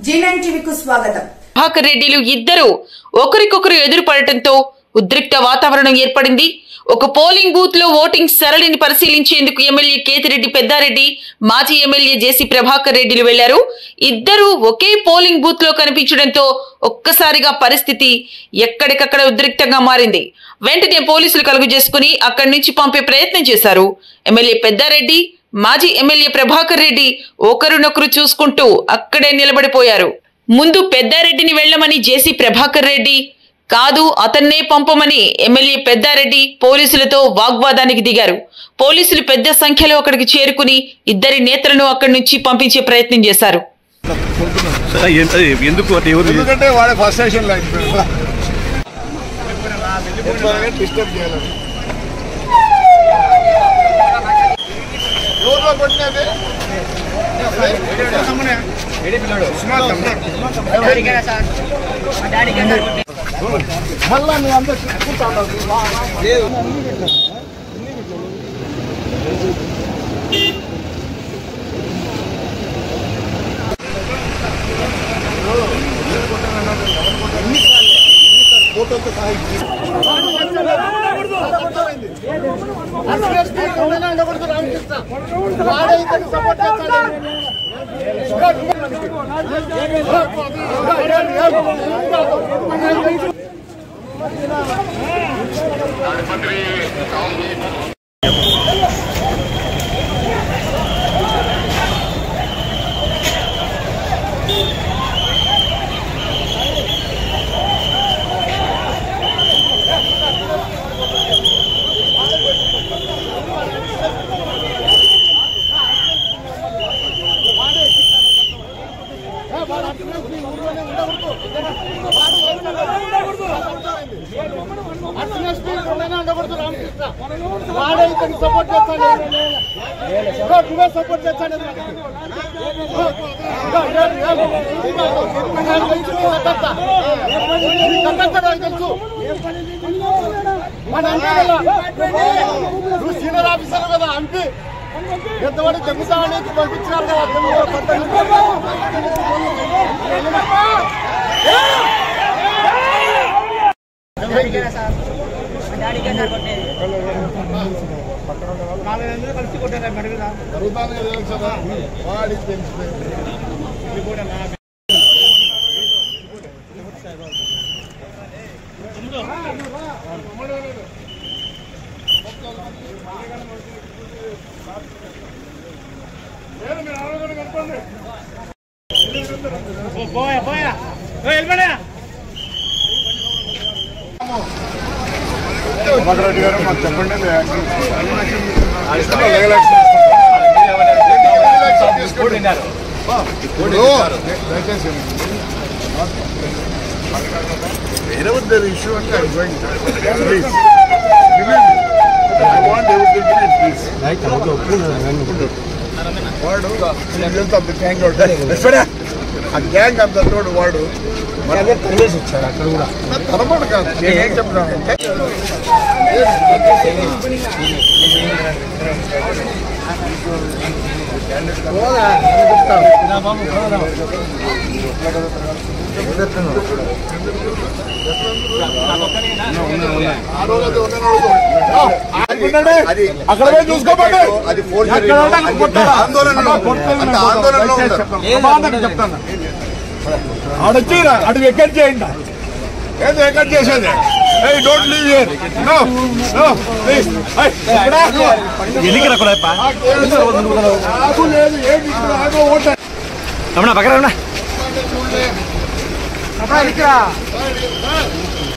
G9 టీవీకు స్వాగతం. ప్రభాకర్ రెడ్డిలు ఇద్దరు ఒకరికొకరు ఎదురుపడటంతో ఉద్రిక్త వాతావరణం ఏర్పడింది. ఒక పోలింగ్ బూత్ లో ఓటింగ్ సరళిని పరిశీలించేందుకు ఎమ్మెల్యే కేతిరెడ్డి పెద్దారెడ్డి, మాజీ ఎమ్మెల్యే జేసీ ప్రభాకర్ రెడ్డిలు వెళ్లారు. ఇద్దరు ఒకే పోలింగ్ బూత్ లో కనిపించడంతో ఒక్కసారిగా పరిస్థితి ఎక్కడికక్కడ ఉద్రిక్తంగా మారింది. వెంటనే పోలీసులు కలుగు చేసుకుని అక్కడి నుంచి పంపే ప్రయత్నం చేశారు. ఎమ్మెల్యే పెద్దారెడ్డి, మాజీ ఎమ్మెల్యే ప్రభాకర్ రెడ్డి ఒకరినొకరు చూసుకుంటూ అక్కడే నిలబడిపోయారు. ముందు పెద్దారెడ్డిని వెళ్లమని జేసీ ప్రభాకర్ రెడ్డి, కాదు అతన్నే పంపమని ఎమ్మెల్యే పెద్దారెడ్డి పోలీసులతో వాగ్వాదానికి దిగారు. పోలీసులు పెద్ద సంఖ్యలో అక్కడికి చేరుకుని ఇద్దరి నేతలను అక్కడి నుంచి పంపించే ప్రయత్నం చేశారు. సీనియర్ ఆఫీసర్ కదా ఎంపీ ఎంతవాడు చెప్తామని పంపించినారు కదా. కలిసి కొట్టారా జరుగుతుంది కదా వాడి రెడ్డి గారు మాకు చెప్పండి. wherever there is issue and I am going to please I want everything to be peace. వాడు ఇదంతా గ్యాంగ్ ఆ గ్యాంగ్ అంతా తోడు వాడు తెలిసి వచ్చాడు. అక్కడ కూడా తరబడి కాదు నేనేం చెప్తున్నానంటే అక్కడ చూసుకోండి. అది ఆందోళనలో చెప్తాను. ఆడొచ్చి అటు వెకెట్ చేయండి. ఏదో వెకెట్ చేసేది. Don't leave here. No no please. పక్కన